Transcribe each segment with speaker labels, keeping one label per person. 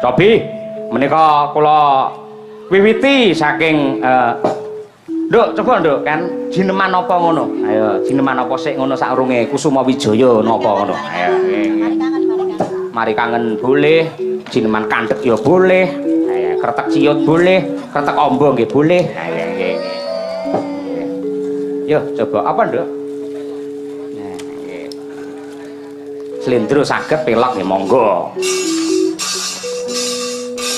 Speaker 1: Cobi menika kula wiwiti saking Nduk, coba Nduk kan jineman apa ngono? Ayo, jineman apa sik ngono saurunge Kusuma Wijaya napa ngono? Ayo. Mari kangen boleh, jineman kandhek ya boleh. Ayo, kretek ciut boleh, kretek ombo nggih boleh. Ayo nggih. Yo, coba apa Nduk? Nah, nggih. Slendro saged pelok nggih monggo.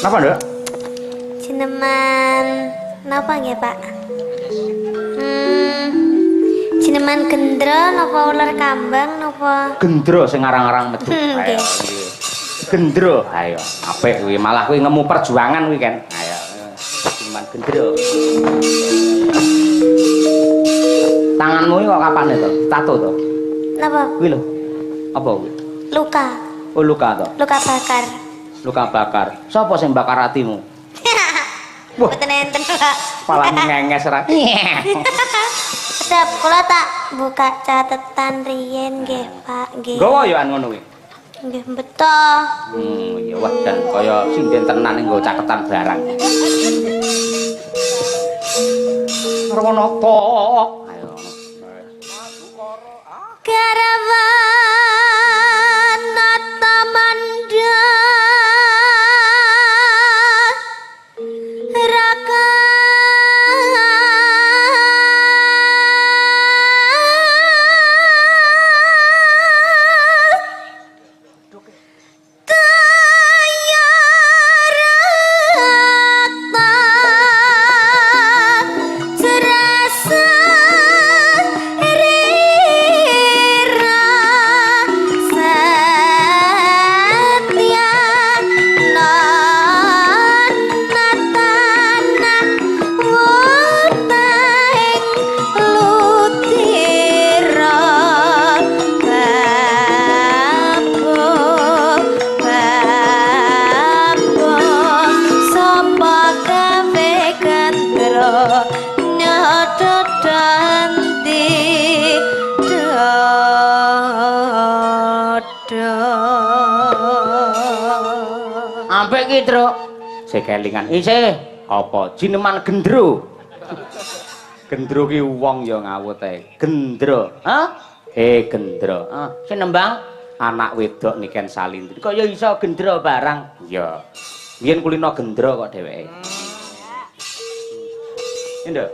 Speaker 1: Napa Nduk?
Speaker 2: Jineman napa nggih Pak? Jineman gendro napa ular kambang napa?
Speaker 1: Gendro sing arang-arang metu. Ayo. Gendro, ayo. Apik kuwi malah kuwi ngemu perjuangan kuwi kan. Ayo. Jineman gendro. Tanganmu iki kok kapan to? Tato to?
Speaker 2: Napa?
Speaker 1: Kuwi lho. Apa kuwi?
Speaker 2: Luka.
Speaker 1: Oh, luka to.
Speaker 2: Luka bakar.
Speaker 1: Luka bakar. Sapa sing bakar atimu? Wah,
Speaker 2: Mboten enten, Pak.
Speaker 1: malah ngenges ra.
Speaker 2: Sedap, kula tak buka catetan riyen nggih, Pak, nggih.
Speaker 1: Nggawa ya ngono kuwi.
Speaker 2: Nggih, beto.
Speaker 1: Ya wah dan kaya sinden tenan nggo caketan barang. Rono apa? Ayo.
Speaker 2: Karawana tamanda raka
Speaker 1: Ampek ki, Truk. Sik kelingan. Isih apa jineman gendro? Gendro ki wong ya ngawut ae. Gendro. Hah? Gendro. Sing nembang anak wedok niken salindri. Kok ya iso gendro barang? Ya. Biyen kulino gendro kok dheweke. Nduk.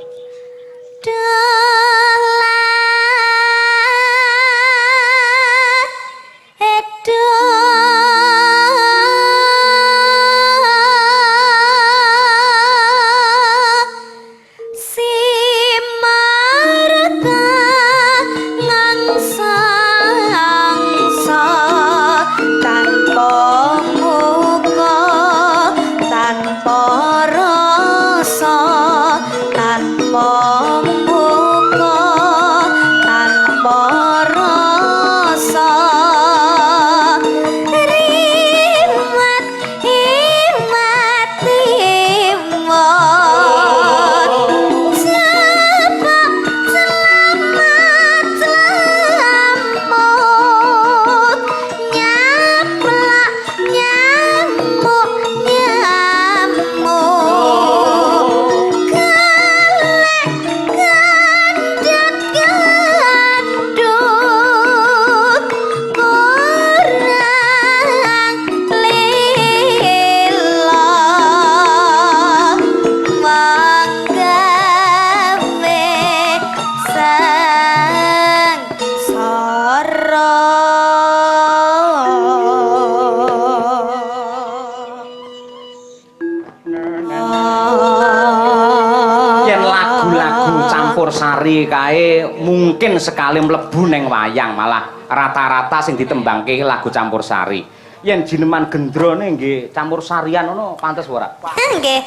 Speaker 1: Sari kae mungkin sekali mlebu neng wayang malah rata-rata sing ditembangke lagu campursari. Yen jineman gendrone nggih campursarian ngono pantes ora?
Speaker 2: Nggih.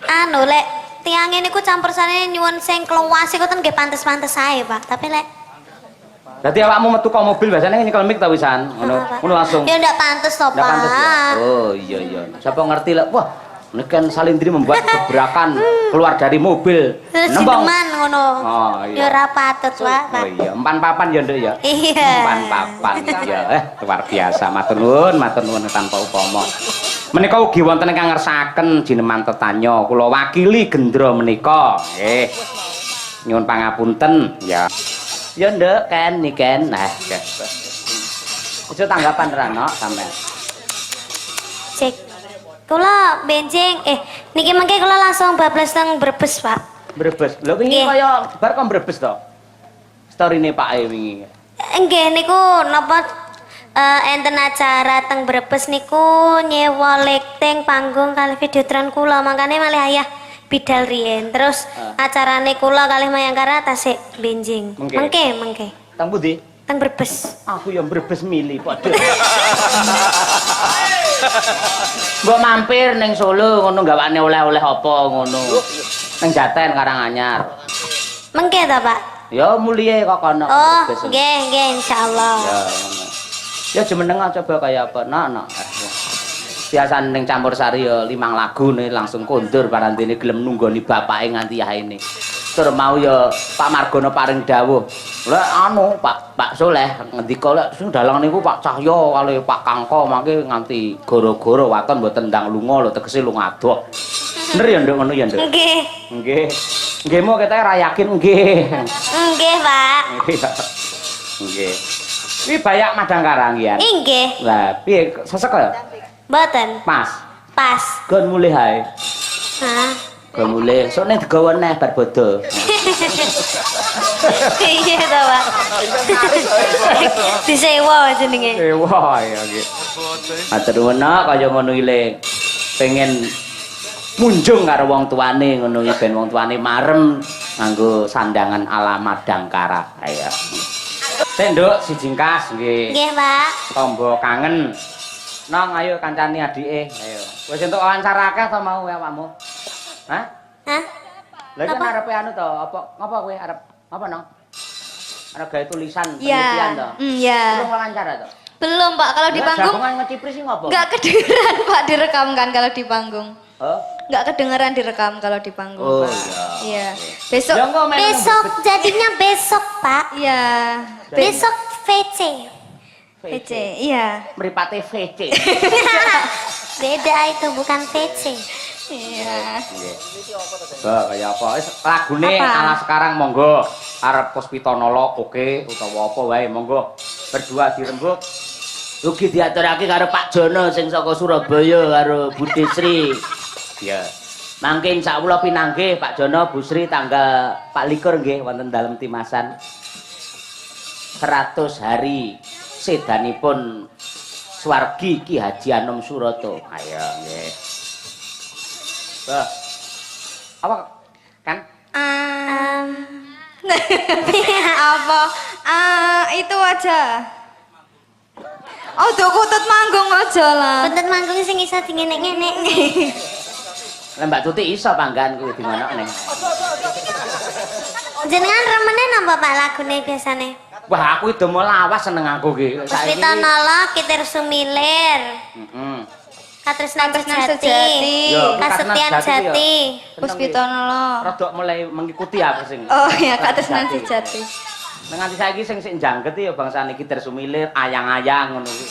Speaker 2: Anu lek tiange niku campursari nyuwun sing keluas iku ten nggih pantes-pantes ae, Pak. Tapi lek
Speaker 1: Dadi awakmu metu kok mobil biasane nyekel mic ta wisan ngono. Ngono langsung.
Speaker 2: Ya ndak pantes to, Pak.
Speaker 1: Ndak pantes ya. Oh iya iya. Sapa ngerti lek wah Ini kan Salindri membuat gebrakan keluar dari mobil. Nembang.
Speaker 2: Cineman ngono.
Speaker 1: Oh
Speaker 2: Ya
Speaker 1: iya.
Speaker 2: ora patut, Pak.
Speaker 1: Oh iya, empan papan ya Nduk ya.
Speaker 2: Iya.
Speaker 1: Empan papan ya. Luar biasa. Matur nuwun tanpa upama. Menika ugi wonten ingkang ngersakaken jineman tetanya kula wakili gendra menika. Nggih. Nyuwun pangapunten ya. Ya Nduk, Ken niken. Nah, Ojo tanggapan Rano sampean.
Speaker 2: Cek. Kula benjing niki mengke kula langsung bablas teng Brebes, Pak.
Speaker 1: Brebes. Lho wingi
Speaker 2: Nggih.
Speaker 1: kaya bar kok Brebes to? Storine Pak E wingi.
Speaker 2: Nggih niku napa enten acara teng Brebes niku nyewa lighting panggung kalih videotron kula makane malih ayah bidal riyen. Terus acarane kula kalih Mayangkara tasik benjing.
Speaker 1: Mengke.
Speaker 2: Mengke.
Speaker 1: Teng pundi?
Speaker 2: Teng Brebes.
Speaker 1: Aku yang Brebes milih padha. Mbok mampir ning Solo ngono gawane oleh-oleh apa ngono. Ning Jaten Karanganyar.
Speaker 2: Mengke ta, Pak?
Speaker 1: Ya mulihe kok kono.
Speaker 2: Oh,
Speaker 1: Brebes.
Speaker 2: nggih insyaallah.
Speaker 1: Ya. Ngono. Ya jemeneng coba kaya apa? Nak. Biasa ning campur sari ya 5 lagu nih langsung kondur parantene gelem nunggoni bapake nganti yahene. Tur mau ya Pak Margono paring dawuh. Lah anu Pak Soleh ngendika lek sing dalang niku Pak Cahyo kali Pak Kangko mangke nganti goro-goro waton mboten ndang lunga lho tegese lunga adoh. Bener ya Nduk ngono ya Nduk?
Speaker 2: Nggih.
Speaker 1: Nggih. Nggih mau kita ra yakin nggih.
Speaker 2: Nggih, Pak.
Speaker 1: Nggih. Iki bayak Madangkara nggih.
Speaker 2: Nggih.
Speaker 1: Lah piye sesek ya?
Speaker 2: Mboten.
Speaker 1: Pas.
Speaker 2: Pas.
Speaker 1: Gon mulih hae.
Speaker 2: Hah.
Speaker 1: Gon mulih. Sok ning digawa neh bar bodo.
Speaker 2: Iya ta, Pak. Disewa jenenge.
Speaker 1: Wah ya nggih. Matur nuwun kaya ngono ile. Pengen munjung karo wong tuane ngono iki ben wong tuane marem nganggo sandangan ala Madangkara. Ayo. Sik Nduk siji kas nggih.
Speaker 2: Nggih, Pak.
Speaker 1: Tombo kangen. Nong ayo kancani adike. Ayo. Wis entuk wawancara akeh to mau awakmu? Hah?
Speaker 2: Hah?
Speaker 1: Lha iki arepe anu to, apa ngapa kowe arep apa Nong? Arep gawe tulisan penelitian to?
Speaker 3: Iya.
Speaker 1: Belum wawancara to?
Speaker 3: Belum, Pak. Kalau di panggung
Speaker 1: Jagongan ngecipris sih ngopo?
Speaker 3: nggak kedengeran, Pak, direkam kan kalau di panggung.
Speaker 1: Oh.
Speaker 3: Nggak kedengeran direkam kalau di panggung,
Speaker 1: Oh,
Speaker 3: Pak.
Speaker 1: iya.
Speaker 3: Iya. Besok.
Speaker 1: Ya engko main
Speaker 2: Besok jadinya besok, Pak.
Speaker 3: Iya.
Speaker 2: Besok VC.
Speaker 3: PC. Iya.
Speaker 1: mripate VC.
Speaker 2: Beda itu bukan VC.
Speaker 3: Iya.
Speaker 1: Kaya apa? Wis lagune
Speaker 3: Apa?
Speaker 1: ala sekarang monggo. Arep Puspitanala oke utawa apa wae monggo. Berdua dirembuk. Ugi diaturake karo Pak Jono sing saka Surabaya karo Bu Desri. Ya. Mangke insyaallah pinanggih Pak Jono Bu Sri tanggal 24 nggih wonten dalem timasan. 100 hari sedanipun swargi Ki Haji Anom Suroto. Ayo nggih. Apa kan?
Speaker 3: Apa? Itu aja. Oh, kutut manggung aja lah.
Speaker 2: Bentet manggung sing iso dingenek-ngenek.
Speaker 1: Lah Mbak Tuti iso panggan kuwi di mana ning.
Speaker 2: Jenengan remene napa Pak lagune biasane?
Speaker 1: Wah, aku itu mau lawas seneng aku ki.
Speaker 2: Puspitanala Kitir Sumilir.
Speaker 1: Heeh.
Speaker 2: Katresnan
Speaker 3: Katresnan
Speaker 2: Sejati.
Speaker 3: Sejati.
Speaker 2: Kasepian Jati.
Speaker 3: Puspitanala.
Speaker 1: Rodok mulai mengikuti aku sing.
Speaker 3: Oh iya, Katresnan Sejati.
Speaker 1: Nang nganti saiki sing njangket ya bangsane Kitir Sumilir, ayang-ayang ngono kuwi.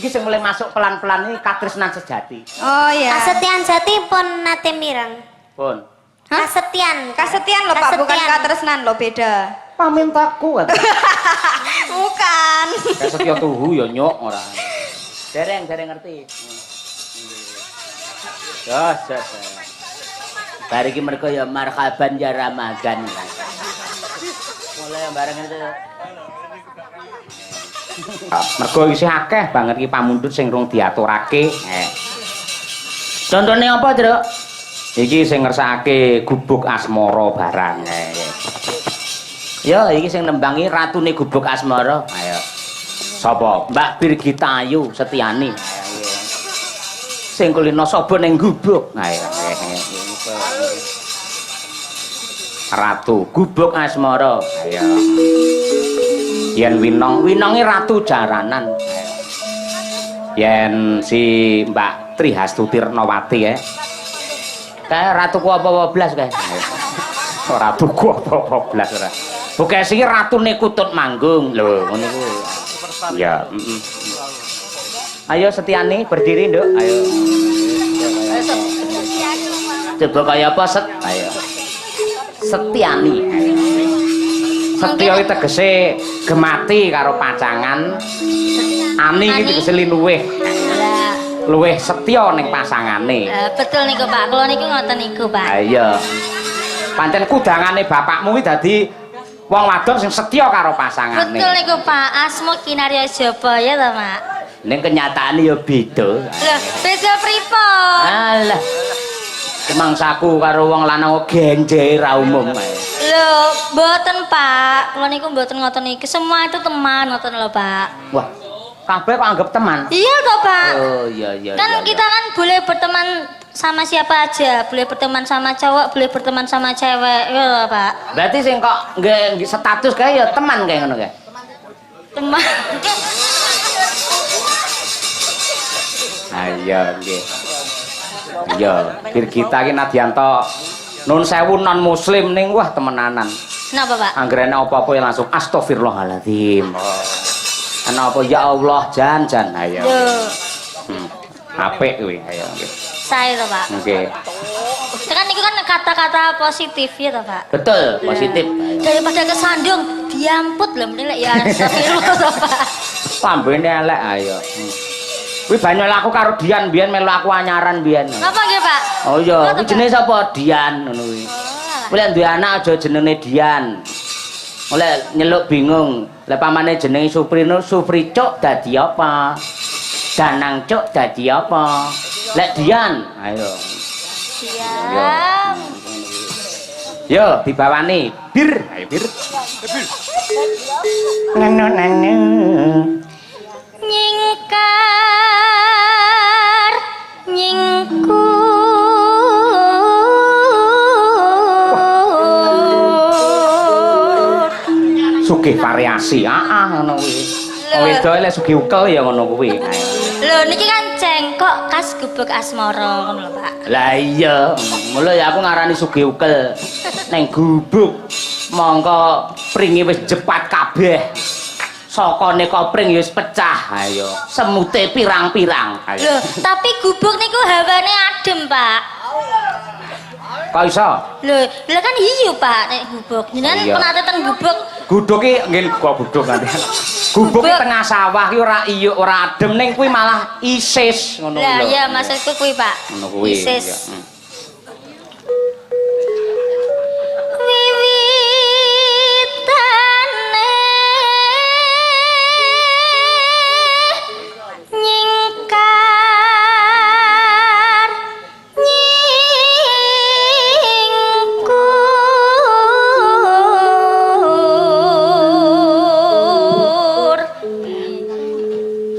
Speaker 1: Iki sing mulai masuk pelan-pelan iki Katresnan Sejati.
Speaker 3: Oh iya.
Speaker 2: Kasepian Jati pun nate mireng.
Speaker 1: Pun.
Speaker 3: Hah?
Speaker 2: Kasepian.
Speaker 3: Kasepian loh, Pak, bukan
Speaker 2: Kasepian.
Speaker 3: Katresnan loh, beda.
Speaker 1: Pamintaku kan.
Speaker 3: Bukan.
Speaker 1: Kasetya tuhu ya nyok ora. Dereng ngerti. Ya, bar iki mergo ya marhaban ya Ramadan. Mulai bareng itu. Mergo isih akeh banget iki pamundhut sing rung diaturake. Contone apa, Truk? Iki sing ngersakake Gubuk Asmara barang. Ya, iki sing nembangi ratune Gubuk Asmara. Ayo. Sapa? Mbak Birgita Ayu Setiani. Sing kulino sapa ning gubuk. Ayo. Ratu Gubuk Asmara. Ayo. Yen winonge ratu jaranan. Yen si Mbak Trihastuti Tirnawati Kayak ratuku apa-apa blas kae. Ratuku apa-apa blas ora. Bukan sing ratune kutut manggung lho ngono ku. Ya, Ayo Setiani berdiri, Nduk. Ayo. Coba kaya apa set? Ayo. Setiani. Ayo. Setya iki tegese gemati karo pacangan. Ani iki tegese luweh. Luweh setya ning pasangane.
Speaker 2: Betul niku Pak, kula niku ngoten niku Pak.
Speaker 1: Ayo. Pancen kudangane bapakmu iki dadi wong wadon sing setya karo pasangane.
Speaker 2: Betul niku Pak, asma Kinarya Jabaya ta Pak.
Speaker 1: Ning kenyataane ya beda.
Speaker 2: Lho, beda pripun?
Speaker 1: Alah. Mangsaku karo wong lanang genje ra umum ae.
Speaker 2: Lho, mboten Pak. Kula niku mboten ngoten iki. Semua itu teman ngoten lho Pak.
Speaker 1: Wah, kabeh kok anggap teman.
Speaker 2: Iya toh Pak.
Speaker 1: Oh iya iya.
Speaker 2: Kan
Speaker 1: iya,
Speaker 2: kita kan boleh berteman sama siapa aja, boleh berteman sama cowok, boleh berteman sama cewek, ya loh, Pak.
Speaker 1: Berarti sing kok nggih status kae ya teman kae ngono kae.
Speaker 2: Teman.
Speaker 1: Ayo nggih. Iya, bir kita iki Nadianto nun sewu non muslim ning wah temenanan.
Speaker 2: Kenapa, Pak?
Speaker 1: Anggerane apa-apa ya langsung astagfirullahaladzim. Ana apa ya Allah jan ayo.
Speaker 2: Yo.
Speaker 1: Apik kuwi ayo nggih.
Speaker 2: Saya toh, Pak.
Speaker 1: Nggih.
Speaker 2: Kan itu kan kata-kata positif ya toh, Pak.
Speaker 1: Betul, positif.
Speaker 2: Daripada kesandung, diamput lho mending lek ya astagfirullah toh, Pak.
Speaker 1: Lambene elek ayo. Kuwi banyak aku karo Dian biyen melu aku anyaran biyen.
Speaker 2: Napa nggih, Pak?
Speaker 1: Oh iya, kuwi jenenge sapa? Dian ngono kuwi. Kuwi lek duwe anak aja jenenge Dian. Oleh nyeluk bingung. Lah pamane jenenge Suprino, Sufricuk dadi apa? Danang Cuk dadi apa? Lek Dian, ayo.
Speaker 2: Diam.
Speaker 1: Yo dibawani bir, ayo bir. Nanu.
Speaker 2: Nyingkar nyingkur
Speaker 1: Sugih variasi, ngono kuwi. Wong wedoke lek sugih ukel ya ngono kuwi.
Speaker 2: lho niki kan cengkok khas gubuk asmara ngono lho Pak.
Speaker 1: Lah iya, mula ya aku ngarani sugih ukel. Neng gubuk mongko pringe wis jepat kabeh. Sokone kopring ya wis pecah. Ayo, semute pirang-pirang. Ayo.
Speaker 2: Lho, tapi gubuk niku hawane adem, Pak.
Speaker 1: Kok iso?
Speaker 2: Lho kan hiyu Pak nek gubuk. Jenengan
Speaker 1: Iya.
Speaker 2: pernah teng gubuk?
Speaker 1: Guduk iki nggih kok guduk kan. Gubuk
Speaker 2: Gubuk.
Speaker 1: tengah sawah ki ora iyuk ora adem ning kuwi malah isis ngono
Speaker 2: Lah
Speaker 1: lho.
Speaker 2: iya maksudku kuwi Pak.
Speaker 1: Ngono kuwi.
Speaker 2: Isis.
Speaker 1: Iya.
Speaker 2: Wiwitane nyingkar nyingkur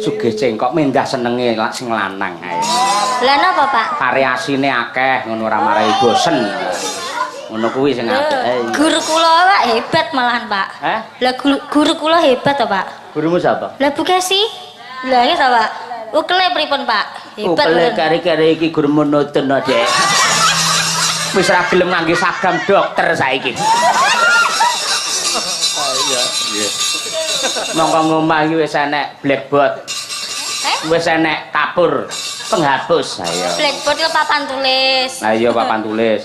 Speaker 1: Sugih cengkok mendah senenge sing lanang ae.
Speaker 2: lah napa Pak?
Speaker 1: Variasine akeh ngono ora marai bosen. Ngono kuwi sing apik.
Speaker 2: Guru kula Pak hebat malahan Pak.
Speaker 1: Hah?
Speaker 2: Lah guru kula hebat to Pak.
Speaker 1: Gurumu sapa?
Speaker 2: Lah Bu Kesi. Lah ya to Pak. Ukele pripun Pak? Hebat.
Speaker 1: Ukele
Speaker 2: bener.
Speaker 1: kare-kare iki guru monoton Dek. Wis ra gelem ngangge seragam dokter saiki. Iya, iya. Mongko ngomah iki wis enek blackboard. Wis enek kapur penghapus. Ayo.
Speaker 2: Blackboard itu papan tulis.
Speaker 1: Lah iya papan tulis.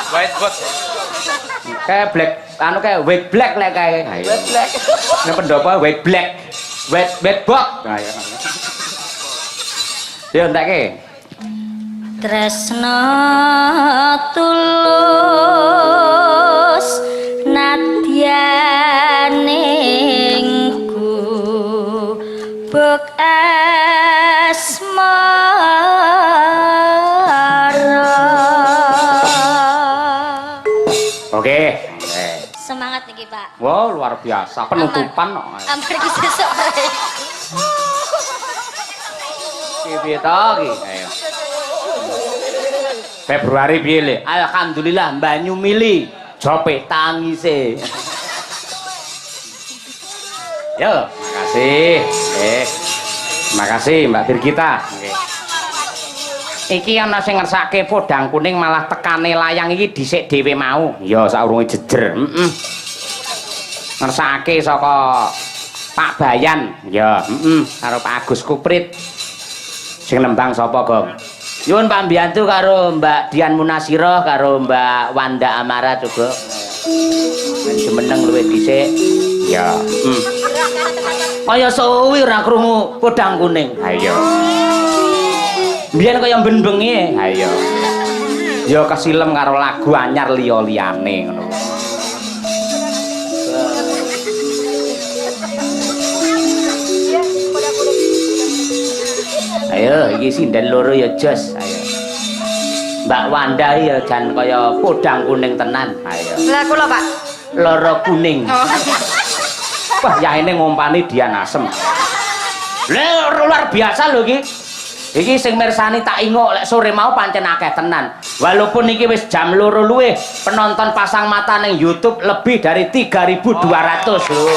Speaker 4: Whiteboard.
Speaker 1: Kayak black anu kayak white black lek kae. White black. Nek pendopo white black. White box. Ayo. Yo entekke.
Speaker 2: Tresno tulus nadyaningku buk asmara.
Speaker 1: Oke.
Speaker 2: Semangat niki Pak.
Speaker 1: Wow, luar biasa penutupan kok.
Speaker 2: Ampir iki sesuk bae.
Speaker 1: Piye to iki? Ayo. Februari piye le? Alhamdulillah Banyu Mili jope tangise. Yo, makasih. Makasih Mbak Birgita. Oke. Iki ana sing ngersake podang kuning malah tekane layang iki dhisik dhewe mau. Ya saurunge jejer. Heeh. Ngersake saka Pak Bayan. Ya, karo Pak Agus Kuprit. Sing nembang sapa, Gong? Nyuwun pambiyantu karo Mbak Dian Munasirah karo Mbak Wanda Amara juga. Men semeneng luwih dhisik. Ya, Kaya suwi ora krungu podang kuning. Ayo. Biyen kaya ben-bengi. Ayo. Ya kesilem karo lagu anyar liya-liyane ngono. Ayo iki sinden loro ya jos. Ayo. Mbak Wanda ya jan kaya podang kuning tenan. Ayo.
Speaker 3: Lah kula, Pak.
Speaker 1: Loro kuning.
Speaker 3: Oh.
Speaker 1: Wah, yaene ngompani Dian Asem. Lah luar biasa lho iki. Iki sing mirsani tak ingok lek sore mau pancen akeh tenan. Walaupun iki wis jam 2 luwih, penonton pasang mata ning YouTube lebih dari 3.200 lho.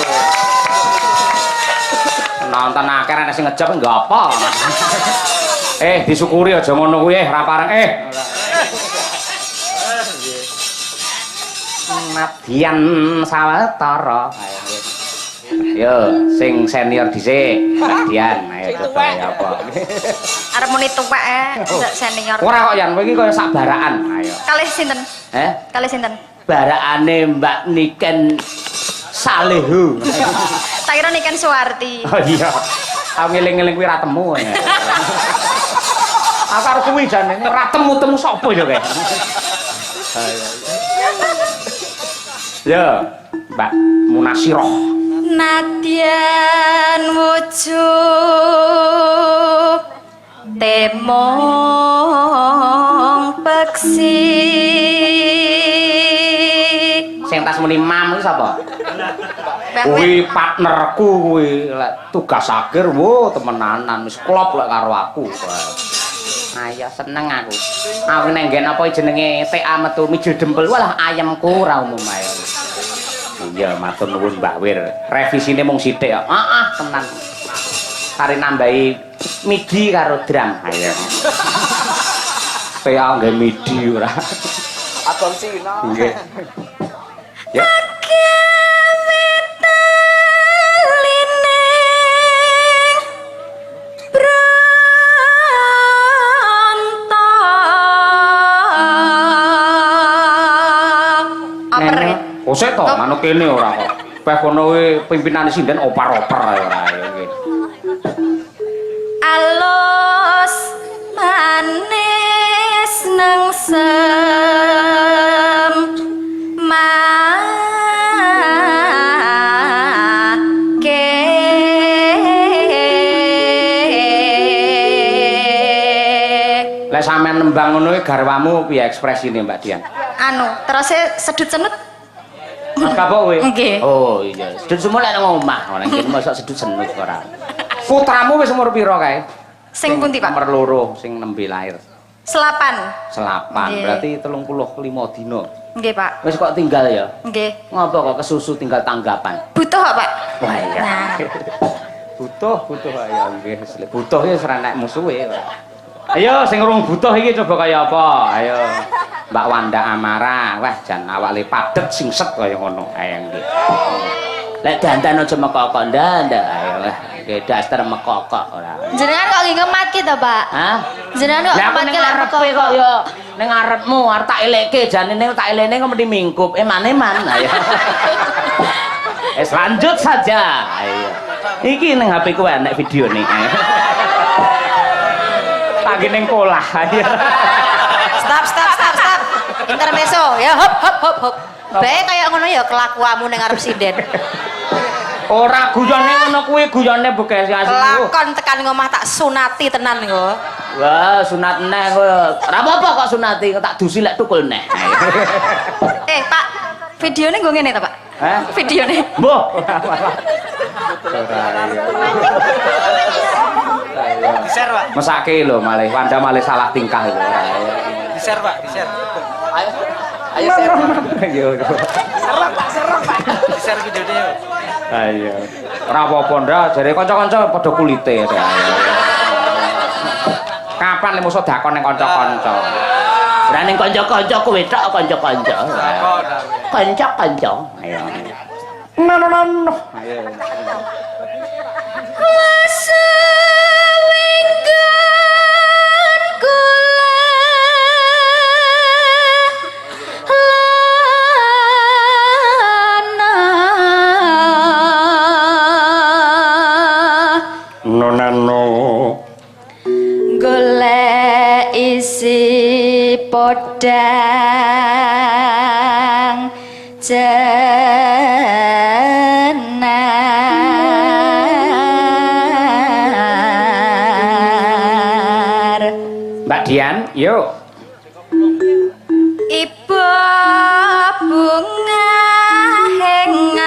Speaker 1: Penonton akeh nek sing ngejep enggak apa. Disyukuri aja ngono kuwi ra pareng Madian Sawetara. Yo, sing senior dhisik, Dian. Ayo coba ya apa.
Speaker 3: Arep muni tuwek senior.
Speaker 1: Ora kok Yan, kowe iki kaya sak baraan. Ayo.
Speaker 3: Kalih sinten? Kalih sinten?
Speaker 1: Barakane Mbak Niken Salehu.
Speaker 3: Tak kira Niken Suwarti.
Speaker 1: Oh iya. Aku ngeling-eling kuwi ra temu. Aku karo kuwi jane ra temu-temu sapa ya kae. Ya, Mbak Munasirah.
Speaker 3: Nadyan wujud temong peksi.
Speaker 1: Sing tas muni mam iki sapa? Kuwi partnerku kuwi lek tugas akhir wo temenanan wis klop lek karo aku. Ayo seneng aku. Aku ning nggen apa jenenge TA metu mijil dempel walah ayamku ora umum ae. Iya matur nuwun Mbak Wir. Revisine mung sithik ya. Tenan. Kare nambahi midi karo drum. Ayo. TA nggih midi ora. Abang Cina. Nggih. Ya. Kosek to, manuk kene ora kok. Peh kono kuwi pimpinane sinden opar-opar ae ora iki.
Speaker 3: Alus manis nengsem make. Lek
Speaker 1: sampean nembang ngono kuwi garwamu piye ekspresine Mbak Dian?
Speaker 3: Anu, terus sedut senut.
Speaker 1: Mas kapok kowe?
Speaker 3: Nggih.
Speaker 1: Oh iya, sedut semua lek nang omah, ora kene mosok sedut senut ora. Putramu wis umur pira kae?
Speaker 3: Sing pundi, Pak?
Speaker 1: Nomor 2 sing nembe lahir.
Speaker 3: Selapan.
Speaker 1: Selapan, berarti 35 dina.
Speaker 3: Nggih, Pak.
Speaker 1: Wis kok tinggal ya?
Speaker 3: Nggih.
Speaker 1: Ngopo kok kesusu tinggal tanggapan?
Speaker 3: Butuh kok, Pak?
Speaker 1: Wah iya.
Speaker 3: Nah.
Speaker 1: Butuh ya nggih. Butuh ya ora nek musuhe. Ayo sing urung butuh iki coba kaya apa? Ayo. Mbak Wanda Amara, wah jan awake padet singset kaya ngono. Ayo nggih. Lek dandan aja mekokok ndak, ayo lah. Nggih daster mekokok ora.
Speaker 3: Jenengan kok nggih ngematke to, Pak?
Speaker 1: Hah?
Speaker 3: Jenengan kok ngematke lek
Speaker 1: arepe kok ya ning arepmu arep tak elekke janine tak elene kok mesti mingkup. Maneman ayo. Lanjut saja. Ayo. Iki ning HP ku enek video nih. Ayo. Lagi ning kolah ayo.
Speaker 3: Stop. Intermezzo. Ya hop. Bae kaya ngono ya kelakuanmu ning arep sinden.
Speaker 1: Ora guyone ngono kuwi guyone bekes asli.
Speaker 3: Lakon tekan ngomah tak sunati tenan kok.
Speaker 1: Wah, sunat neh kowe. Ora apa-apa kok sunati, tak dusi lek tukul neh.
Speaker 3: Pak, videone nggo ngene ta, Pak?
Speaker 1: Hah?
Speaker 3: Videone.
Speaker 1: Mbah.
Speaker 4: Di-share, Pak.
Speaker 1: Mesake lho malah Wanda malah salah tingkah lho.
Speaker 4: Di-share, Pak, di-share.
Speaker 1: Ayo share. Ayo.
Speaker 4: Serang, Pak. Di-share videonya yuk.
Speaker 1: Ayo. Ora apa-apa ndak, jare kanca-kanca padha kulite. mapan le musuh dakon ning kanca-kanca. Lah ning kanca-kanca kowe tok kanca-kanca. Kanca-kanca. Ayo. Nono. Ayo. Nonano
Speaker 3: golek isi podang jenar.
Speaker 1: Mbak Dian, yuk.
Speaker 3: Ibu bunga hengan.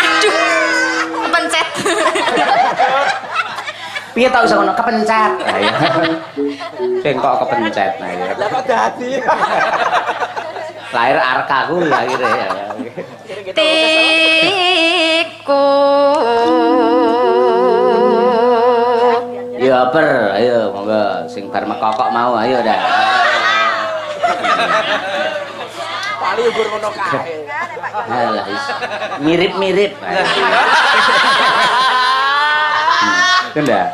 Speaker 3: Aduh, kepencet.
Speaker 1: Piye tau iso ngono kepencet. Ayo. Sing kok kepencet. Ayo.
Speaker 4: Lah kok dadi?
Speaker 1: Lahir arkaku lahir ya.
Speaker 3: Tiku.
Speaker 1: Ya per, ayo monggo sing bar mekokok mau ayo dah.
Speaker 4: Pali ugur ngono kae.
Speaker 1: Alah mirip-mirip. Kenda.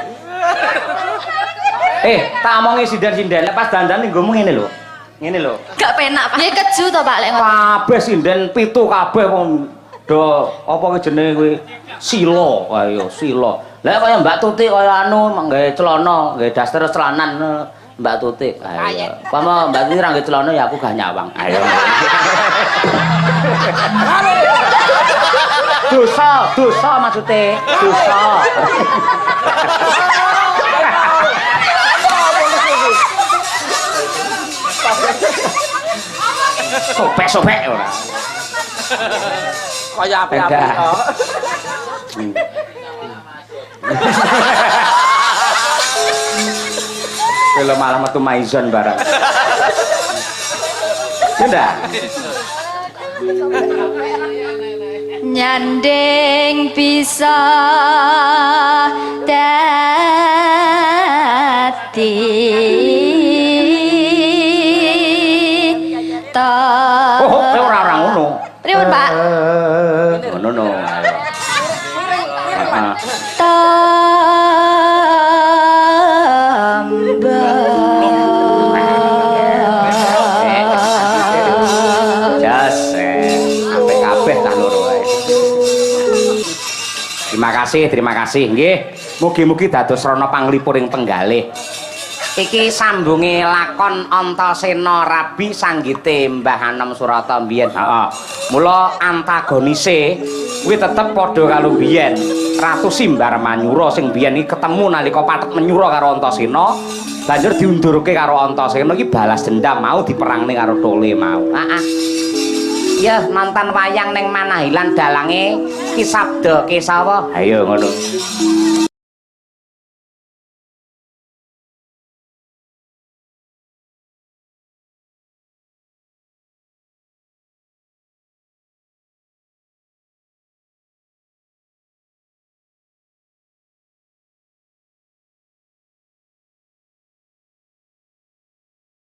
Speaker 1: Tak omongi sinden-sinden pas dandan nggomu ngene lho. Ngene lho.
Speaker 3: Gak penak, Pak. Ya keju to, Pak, lek ngono.
Speaker 1: Kabeh sinden pitu kabeh wong do apa ki jenenge kuwi sila. Ayo sila. Lah kaya Mbak Tutik kaya anu nggawe celana, nggawe daster celanan Mbak Tutik. Ayo. Pama Mbak Tutik ra nggawe celana ya aku gak nyawang. Ayo. Dosa maksudnya. Dosa. Sopek ora.
Speaker 4: Kaya api-api to.
Speaker 1: Kalau malah metu maizon barang. Sudah.
Speaker 3: Nyanding bisa dadi
Speaker 1: Ora ngono.
Speaker 3: Pripun, Pak?
Speaker 1: Ngono. Terima kasih nggih. Mugi-mugi dados rana panglipuring penggalih. Iki sambunge lakon Antasena Rabi sanggite Mbah Anom Surata mbiyen. Heeh. Mula antagonise kuwi tetep padha karo mbiyen. Ratu Simbar Manyura sing mbiyen iki ketemu nalika pathet menyura karo Antasena, banjur diundurke karo Antasena iki balas dendam mau diperangne karo Tole mau. Heeh. Ya nonton wayang ning Manahilan dalange Ki Sabda Kesawa. Ayo ngono.